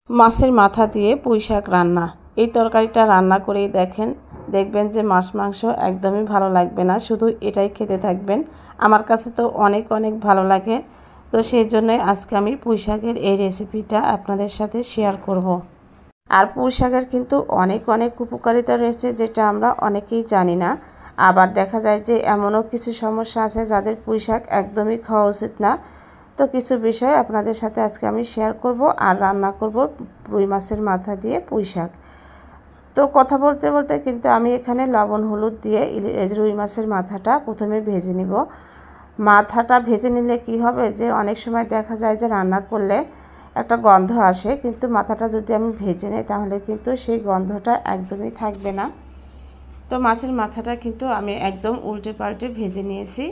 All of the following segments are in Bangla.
মাছের মাথা দিয়ে পুঁই শাক রান্না। এই তরকারিটা রান্না করেই দেখবেন যে মাছ মাংস একদমই ভালো লাগবে না, শুধু এটাই খেতে থাকবেন। আমার কাছে তো অনেক ভালো লাগে। তো সেই জন্যই আজকে আমি পুঁই শাকের এই রেসিপিটা আপনাদের সাথে শেয়ার করব। আর পুঁই শাকের কিন্তু অনেক উপকারিতা রয়েছে, যেটা আমরা অনেকেই জানি না। আবার দেখা যায় যে এমনও কিছু সমস্যা আছে যাদের পুঁই শাক একদমই খাওয়া উচিত না। তো কিছু বিষয় আপনাদের সাথে আজকে আমি শেয়ার করব আর রান্না করব রুই মাছের মাথা দিয়ে পুঁই শাক। তো কথা বলতে বলতে কিন্তু আমি এখানে লবণ হলুদ দিয়ে রুই মাছের মাথাটা প্রথমে ভেজে নিব। মাথাটা ভেজে নিলে কি হবে যে অনেক সময় দেখা যায় যে রান্না করলে একটা গন্ধ আসে, কিন্তু মাথাটা যদি আমি ভেজে নিই তাহলে কিন্তু সেই গন্ধটা একদমই থাকবে না। তো মাছের মাথাটা কিন্তু আমি একদম উল্টে পাল্টে ভেজে নিয়েছি।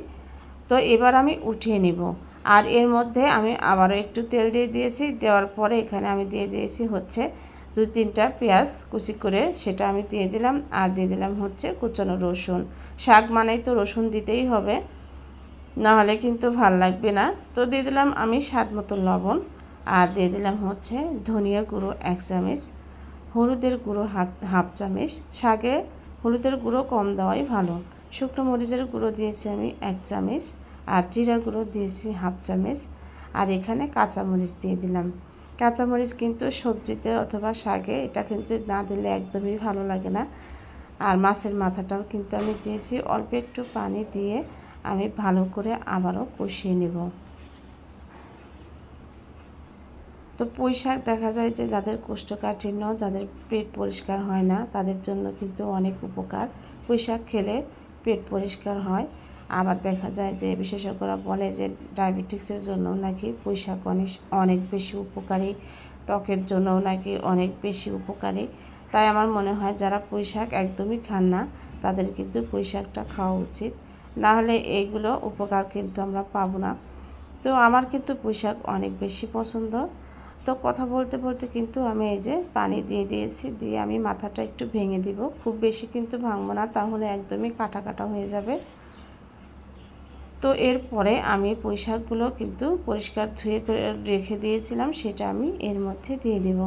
তো এবার আমি উঠিয়ে নিব। আর এর মধ্যে আমি আবারও একটু তেল দিয়ে দিয়েছি। দেওয়ার পরে এখানে আমি দিয়ে দিয়েছি হচ্ছে 2-3টা পেঁয়াজ কুচি করে, সেটা আমি দিয়ে দিলাম। আর দিয়ে দিলাম হচ্ছে কুচানো রসুন। শাক মানেই তো রসুন দিতেই হবে, না হলে কিন্তু ভাল লাগবে না। তো দিয়ে দিলাম আমি স্বাদ মতো লবণ। আর দিয়ে দিলাম হচ্ছে ধনিয়া গুঁড়ো 1 চামচ, হলুদের গুঁড়ো হাফ চামচ। শাকে হলুদের গুঁড়ো কম দেওয়াই ভালো। শুকনো মরিচের গুঁড়ো দিয়েছি আমি 1 চামচ, আর জিরা গুঁড়ো দিয়েছি হাফ চামচ। আর এখানে কাঁচামরিচ দিয়ে দিলাম। কাঁচামরিচ কিন্তু সবজিতে অথবা শাকে এটা কিন্তু না দিলে একদমই ভালো লাগে না। আর মাছের মাথাটাও কিন্তু আমি দিয়েছি। অল্প একটু পানি দিয়ে আমি ভালো করে আবারও কষিয়ে নেব। তো পুঁই শাক দেখা যায় যে যাদের কোষ্ঠকাঠিন্য, যাদের পেট পরিষ্কার হয় না, তাদের জন্য কিন্তু অনেক উপকার। পুঁই শাক খেলে পেট পরিষ্কার হয়। আবার দেখা যায় যে বিশেষজ্ঞরা বলে যে ডায়াবেটিক্সের জন্য নাকি পুঁই শাক অনেক বেশি উপকারী, ত্বকের জন্যও নাকি অনেক বেশি উপকারী। তাই আমার মনে হয় যারা পুঁই শাক একদমই খান না তাদের কিন্তু পুঁই শাকটা খাওয়া উচিত, না হলে এইগুলো উপকার কিন্তু আমরা পাবো না। তো আমার কিন্তু পুঁই শাক অনেক বেশি পছন্দ। তো কথা বলতে বলতে কিন্তু আমি এই যে পানি দিয়ে দিয়েছি, দিয়ে আমি মাথাটা একটু ভেঙে দিব। খুব বেশি কিন্তু ভাঙবো না, তাহলে একদমই কাটা কাটা হয়ে যাবে। তো এরপরে আমি পুঁই শাকগুলো কিন্তু পরিষ্কার ধুয়ে রেখে দিয়েছিলাম, সেটা আমি এর মধ্যে দিয়ে দেব।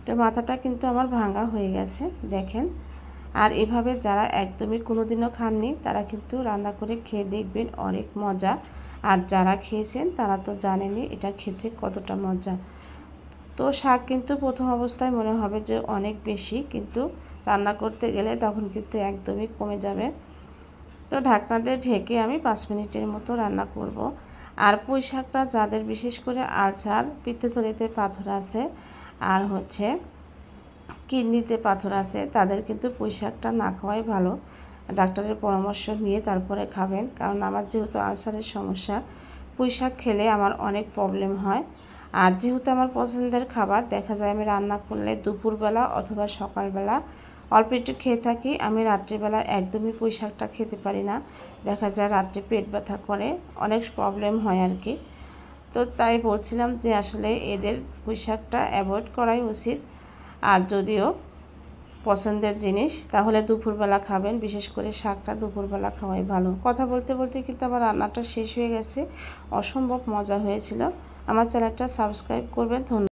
তো মাথাটা কিন্তু আমার ভাঙা হয়ে গেছে দেখেন। আর এভাবে যারা একদমই কোনোদিনও খাননি তারা কিন্তু রান্না করে খেয়ে দেখবেন, অনেক মজা। আর যারা খেয়েছেন তারা তো জানেনই এটা খেতে কতটা মজা। তো শাক কিন্তু প্রথম অবস্থায় মনে হবে যে অনেক বেশি, কিন্তু রান্না করতে গেলে তখন কিন্তু একদমই কমে যাবে। তো ঢাকনা দিয়ে ঢেকে আমি 5 মিনিটের মতো রান্না করব। আর পুঁই শাকটা যাদের বিশেষ করে আলসার, পিত্তথলিতে পাথর আছে আর হচ্ছে কিডনিতে পাথর আছে, তাদের কিন্তু পুঁই শাকটা না খাওয়াই ভালো। ডাক্তারের পরামর্শ নিয়ে তারপরে খাবেন, কারণ আমার যেহেতু আলসারের সমস্যা, পুঁই শাক খেলে আমার অনেক প্রবলেম হয়। আর যেহেতু আমার পছন্দের খাবার, দেখা যায় আমি রান্না করলে দুপুরবেলা অথবা সকালবেলা অল্প একটু খেয়ে থাকি। আমি রাত্রিবেলা একদমই পুঁই শাকটা খেতে পারি না, দেখা যায় রাত্রে পেট ব্যথা করে, অনেক প্রবলেম হয় আর কি। তো তাই বলছিলাম যে আসলে এদের পুঁই শাকটা অ্যাভয়েড করাই উচিত। আর যদিও পছন্দের জিনিস তাহলে দুপুরবেলা খাবেন, বিশেষ করে শাকটা দুপুরবেলা খাওয়াই ভালো। কথা বলতে বলতে কিন্তু আমার রান্নাটা শেষ হয়ে গেছে। অসম্ভব মজা হয়েছিল। আমার চ্যানেলটা সাবস্ক্রাইব করবেন। ধন্যবাদ।